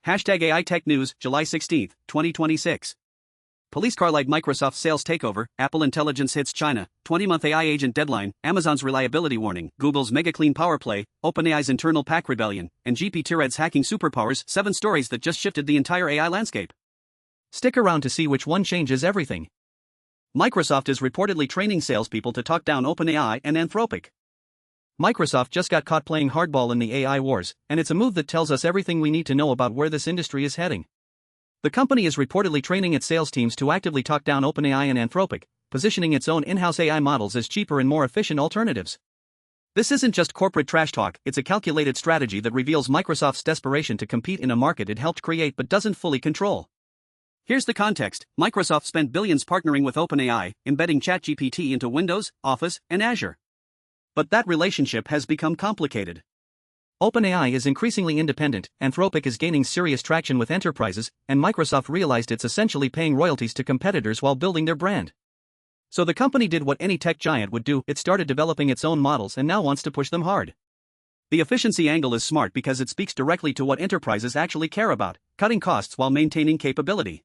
Hashtag AI Tech News, July 16, 2026. Police car light Microsoft sales takeover, Apple Intelligence hits China, 20-month AI agent deadline, Amazon's reliability warning, Google's mega clean power play, OpenAI's internal pack rebellion, and GPT-Red's hacking superpowers, 7 stories that just shifted the entire AI landscape. Stick around to see which one changes everything. Microsoft is reportedly training salespeople to talk down OpenAI and Anthropic. Microsoft just got caught playing hardball in the AI wars, and it's a move that tells us everything we need to know about where this industry is heading. The company is reportedly training its sales teams to actively talk down OpenAI and Anthropic, positioning its own in-house AI models as cheaper and more efficient alternatives. This isn't just corporate trash talk, it's a calculated strategy that reveals Microsoft's desperation to compete in a market it helped create but doesn't fully control. Here's the context. Microsoft spent billions partnering with OpenAI, embedding ChatGPT into Windows, Office, and Azure. But that relationship has become complicated. OpenAI is increasingly independent, Anthropic is gaining serious traction with enterprises, and Microsoft realized it's essentially paying royalties to competitors while building their brand. So the company did what any tech giant would do, it started developing its own models and now wants to push them hard. The efficiency angle is smart because it speaks directly to what enterprises actually care about, cutting costs while maintaining capability.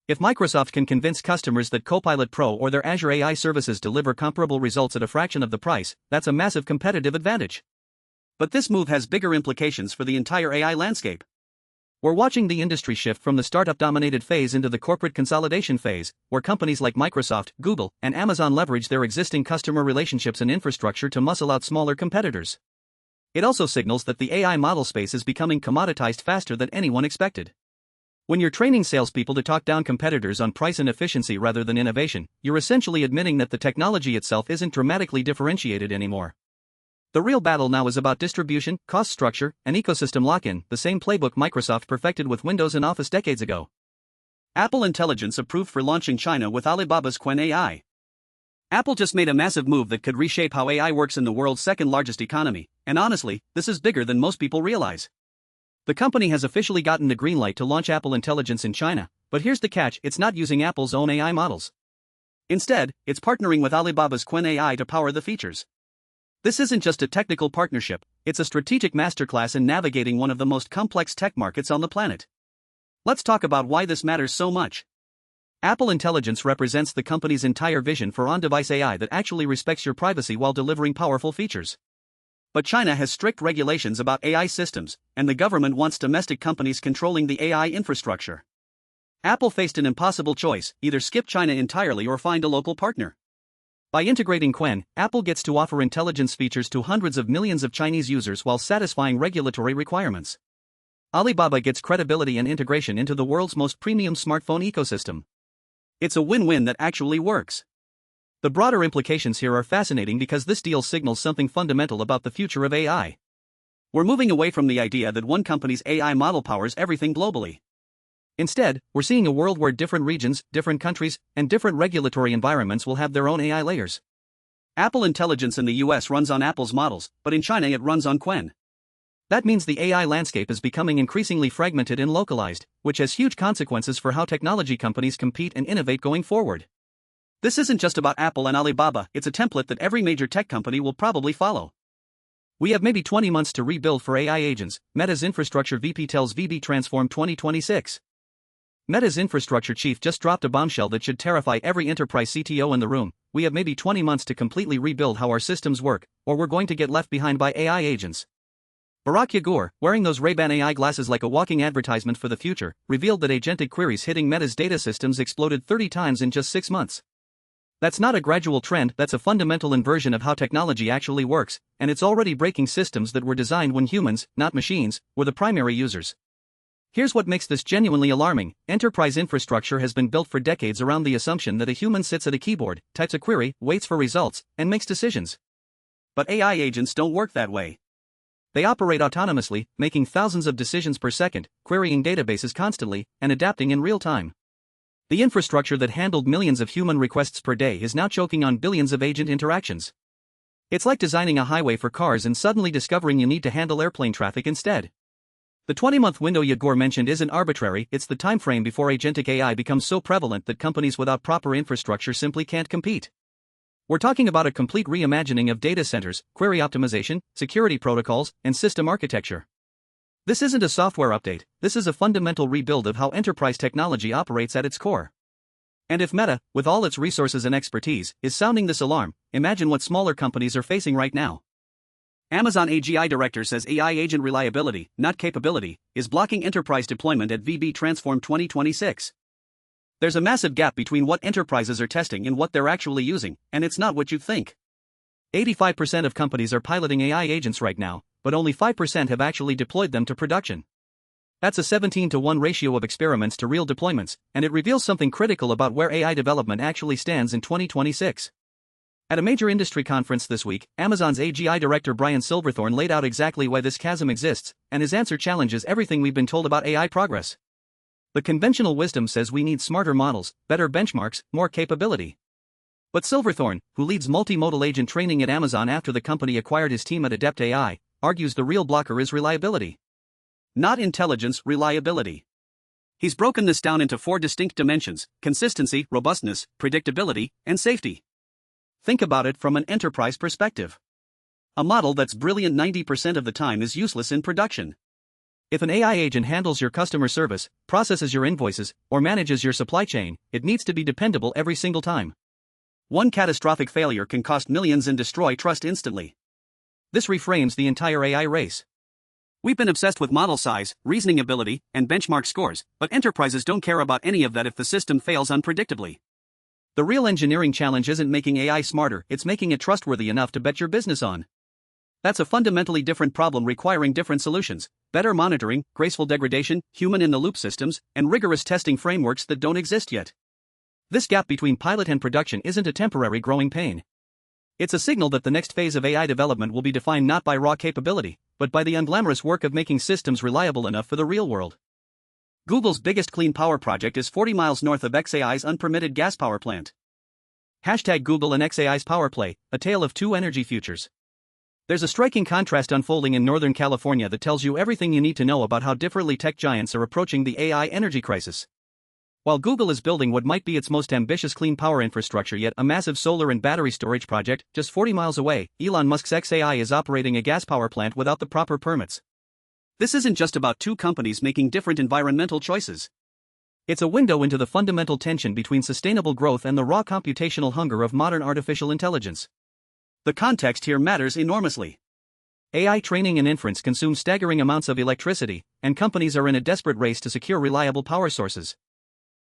If Microsoft can convince customers that Copilot Pro or their Azure AI services deliver comparable results at a fraction of the price, that's a massive competitive advantage. But this move has bigger implications for the entire AI landscape. We're watching the industry shift from the startup-dominated phase into the corporate consolidation phase, where companies like Microsoft, Google, and Amazon leverage their existing customer relationships and infrastructure to muscle out smaller competitors. It also signals that the AI model space is becoming commoditized faster than anyone expected. When you're training salespeople to talk down competitors on price and efficiency rather than innovation, you're essentially admitting that the technology itself isn't dramatically differentiated anymore. The real battle now is about distribution, cost structure, and ecosystem lock-in, the same playbook Microsoft perfected with Windows and Office decades ago. Apple Intelligence approved for launching China with Alibaba's Qwen AI. Apple just made a massive move that could reshape how AI works in the world's second largest economy, and honestly, this is bigger than most people realize. The company has officially gotten the green light to launch Apple Intelligence in China, but here's the catch, it's not using Apple's own AI models. Instead, it's partnering with Alibaba's Qwen AI to power the features. This isn't just a technical partnership, it's a strategic masterclass in navigating one of the most complex tech markets on the planet. Let's talk about why this matters so much. Apple Intelligence represents the company's entire vision for on-device AI that actually respects your privacy while delivering powerful features. But China has strict regulations about AI systems, and the government wants domestic companies controlling the AI infrastructure. Apple faced an impossible choice, either skip China entirely or find a local partner. By integrating Qwen, Apple gets to offer intelligence features to hundreds of millions of Chinese users while satisfying regulatory requirements. Alibaba gets credibility and integration into the world's most premium smartphone ecosystem. It's a win-win that actually works. The broader implications here are fascinating because this deal signals something fundamental about the future of AI. We're moving away from the idea that one company's AI model powers everything globally. Instead, we're seeing a world where different regions, different countries, and different regulatory environments will have their own AI layers. Apple Intelligence in the US runs on Apple's models, but in China it runs on Qwen. That means the AI landscape is becoming increasingly fragmented and localized, which has huge consequences for how technology companies compete and innovate going forward. This isn't just about Apple and Alibaba, it's a template that every major tech company will probably follow. We have maybe 20 months to rebuild for AI agents, Meta's infrastructure VP tells VB Transform 2026. Meta's infrastructure chief just dropped a bombshell that should terrify every enterprise CTO in the room. We have maybe 20 months to completely rebuild how our systems work, or we're going to get left behind by AI agents. Barak Yegur, wearing those Ray-Ban AI glasses like a walking advertisement for the future, revealed that agentic queries hitting Meta's data systems exploded 30 times in just 6 months. That's not a gradual trend, that's a fundamental inversion of how technology actually works, and it's already breaking systems that were designed when humans, not machines, were the primary users. Here's what makes this genuinely alarming. Enterprise infrastructure has been built for decades around the assumption that a human sits at a keyboard, types a query, waits for results, and makes decisions. But AI agents don't work that way. They operate autonomously, making thousands of decisions per second, querying databases constantly, and adapting in real time. The infrastructure that handled millions of human requests per day is now choking on billions of agent interactions. It's like designing a highway for cars and suddenly discovering you need to handle airplane traffic instead. The 20-month window Yegur mentioned isn't arbitrary, it's the time frame before agentic AI becomes so prevalent that companies without proper infrastructure simply can't compete. We're talking about a complete reimagining of data centers, query optimization, security protocols, and system architecture. This isn't a software update, this is a fundamental rebuild of how enterprise technology operates at its core. And if Meta, with all its resources and expertise, is sounding this alarm, imagine what smaller companies are facing right now. Amazon AGI director says AI agent reliability, not capability, is blocking enterprise deployment at VB Transform 2026. There's a massive gap between what enterprises are testing and what they're actually using, and it's not what you think. 85% of companies are piloting AI agents right now, but only 5% have actually deployed them to production. That's a 17-to-1 ratio of experiments to real deployments, and it reveals something critical about where AI development actually stands in 2026. At a major industry conference this week, Amazon's AGI director Brian Silverthorne laid out exactly why this chasm exists, and his answer challenges everything we've been told about AI progress. The conventional wisdom says we need smarter models, better benchmarks, more capability. But Silverthorne, who leads multimodal agent training at Amazon after the company acquired his team at Adept AI, argues the real blocker is reliability. Not intelligence, reliability. He's broken this down into 4 distinct dimensions: consistency, robustness, predictability, and safety. Think about it from an enterprise perspective. A model that's brilliant 90% of the time is useless in production. If an AI agent handles your customer service, processes your invoices, or manages your supply chain, it needs to be dependable every single time. One catastrophic failure can cost millions and destroy trust instantly. This reframes the entire AI race. We've been obsessed with model size, reasoning ability, and benchmark scores, but enterprises don't care about any of that if the system fails unpredictably. The real engineering challenge isn't making AI smarter, it's making it trustworthy enough to bet your business on. That's a fundamentally different problem requiring different solutions: better monitoring, graceful degradation, human-in-the-loop systems, and rigorous testing frameworks that don't exist yet. This gap between pilot and production isn't a temporary growing pain. It's a signal that the next phase of AI development will be defined not by raw capability, but by the unglamorous work of making systems reliable enough for the real world. Google's biggest clean power project is 40 miles north of xAI's unpermitted gas power plant. #Google and xAI's power play, a tale of two energy futures. There's a striking contrast unfolding in Northern California that tells you everything you need to know about how differently tech giants are approaching the AI energy crisis. While Google is building what might be its most ambitious clean power infrastructure yet, a massive solar and battery storage project, just 40 miles away, Elon Musk's xAI is operating a gas power plant without the proper permits. This isn't just about two companies making different environmental choices. It's a window into the fundamental tension between sustainable growth and the raw computational hunger of modern artificial intelligence. The context here matters enormously. AI training and inference consume staggering amounts of electricity, and companies are in a desperate race to secure reliable power sources.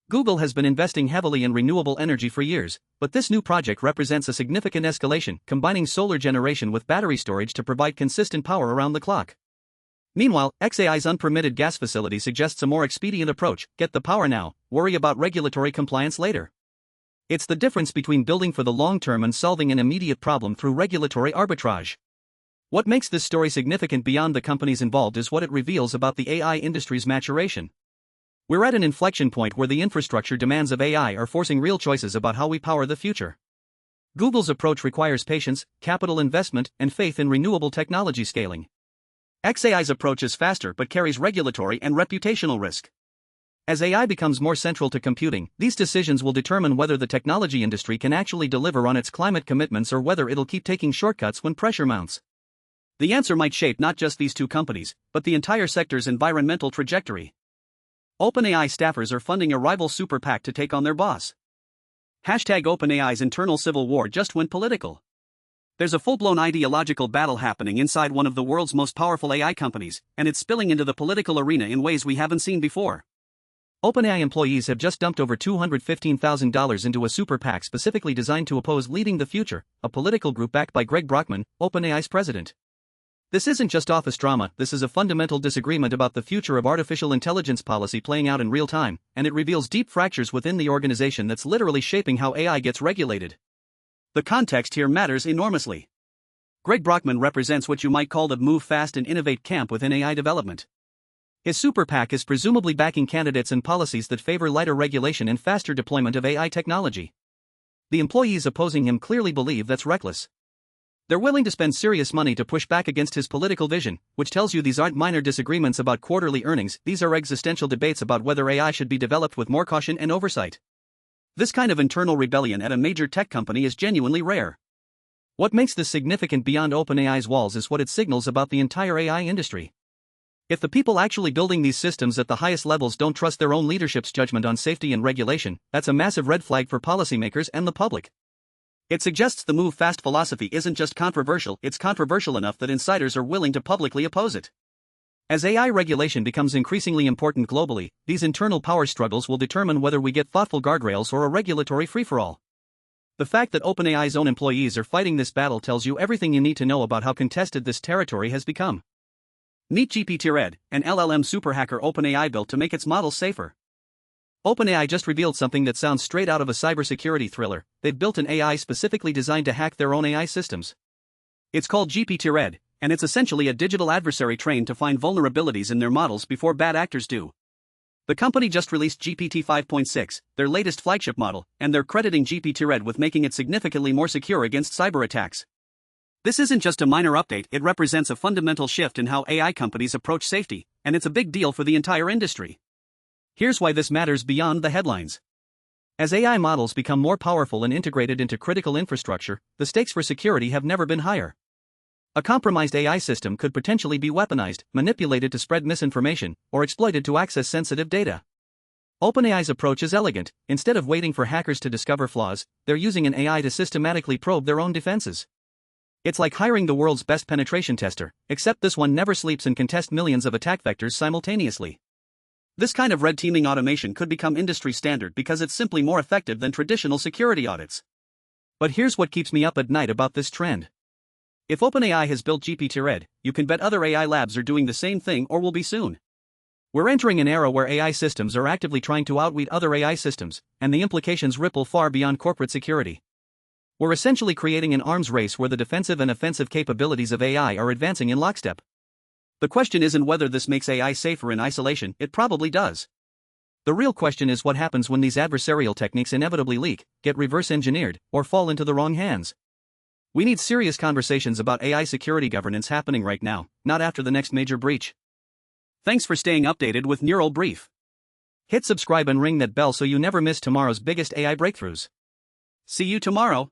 Google has been investing heavily in renewable energy for years, but this new project represents a significant escalation, combining solar generation with battery storage to provide consistent power around the clock. Meanwhile, xAI's unpermitted gas facility suggests a more expedient approach: get the power now, worry about regulatory compliance later. It's the difference between building for the long term and solving an immediate problem through regulatory arbitrage. What makes this story significant beyond the companies involved is what it reveals about the AI industry's maturation. We're at an inflection point where the infrastructure demands of AI are forcing real choices about how we power the future. Google's approach requires patience, capital investment, and faith in renewable technology scaling. xAI's approach is faster but carries regulatory and reputational risk. As AI becomes more central to computing, these decisions will determine whether the technology industry can actually deliver on its climate commitments or whether it'll keep taking shortcuts when pressure mounts. The answer might shape not just these two companies, but the entire sector's environmental trajectory. OpenAI staffers are funding a rival super PAC to take on their boss. #OpenAI's internal civil war just went political. There's a full-blown ideological battle happening inside one of the world's most powerful AI companies, and it's spilling into the political arena in ways we haven't seen before. OpenAI employees have just dumped over $215,000 into a super PAC specifically designed to oppose Leading the Future, a political group backed by Greg Brockman, OpenAI's president. This isn't just office drama, this is a fundamental disagreement about the future of artificial intelligence policy playing out in real time, and it reveals deep fractures within the organization that's literally shaping how AI gets regulated. The context here matters enormously. Greg Brockman represents what you might call the move fast and innovate camp within AI development. His super PAC is presumably backing candidates and policies that favor lighter regulation and faster deployment of AI technology. The employees opposing him clearly believe that's reckless. They're willing to spend serious money to push back against his political vision, which tells you these aren't minor disagreements about quarterly earnings, these are existential debates about whether AI should be developed with more caution and oversight. This kind of internal rebellion at a major tech company is genuinely rare. What makes this significant beyond OpenAI's walls is what it signals about the entire AI industry. If the people actually building these systems at the highest levels don't trust their own leadership's judgment on safety and regulation, that's a massive red flag for policymakers and the public. It suggests the move fast philosophy isn't just controversial, it's controversial enough that insiders are willing to publicly oppose it. As AI regulation becomes increasingly important globally, these internal power struggles will determine whether we get thoughtful guardrails or a regulatory free-for-all. The fact that OpenAI's own employees are fighting this battle tells you everything you need to know about how contested this territory has become. Meet GPT-Red, an LLM super hacker OpenAI built to make its models safer. OpenAI just revealed something that sounds straight out of a cybersecurity thriller. They've built an AI specifically designed to hack their own AI systems. It's called GPT-Red, and it's essentially a digital adversary trained to find vulnerabilities in their models before bad actors do. The company just released GPT 5.6, their latest flagship model, and they're crediting GPT-Red with making it significantly more secure against cyber attacks. This isn't just a minor update, it represents a fundamental shift in how AI companies approach safety, and it's a big deal for the entire industry. Here's why this matters beyond the headlines. As AI models become more powerful and integrated into critical infrastructure, the stakes for security have never been higher. A compromised AI system could potentially be weaponized, manipulated to spread misinformation, or exploited to access sensitive data. OpenAI's approach is elegant. Instead of waiting for hackers to discover flaws, they're using an AI to systematically probe their own defenses. It's like hiring the world's best penetration tester, except this one never sleeps and can test millions of attack vectors simultaneously. This kind of red teaming automation could become industry standard because it's simply more effective than traditional security audits. But here's what keeps me up at night about this trend. If OpenAI has built GPT-Red, you can bet other AI labs are doing the same thing or will be soon. We're entering an era where AI systems are actively trying to outwit other AI systems, and the implications ripple far beyond corporate security. We're essentially creating an arms race where the defensive and offensive capabilities of AI are advancing in lockstep. The question isn't whether this makes AI safer in isolation, it probably does. The real question is what happens when these adversarial techniques inevitably leak, get reverse engineered, or fall into the wrong hands. We need serious conversations about AI security governance happening right now, not after the next major breach. Thanks for staying updated with Neural Brief. Hit subscribe and ring that bell so you never miss tomorrow's biggest AI breakthroughs. See you tomorrow.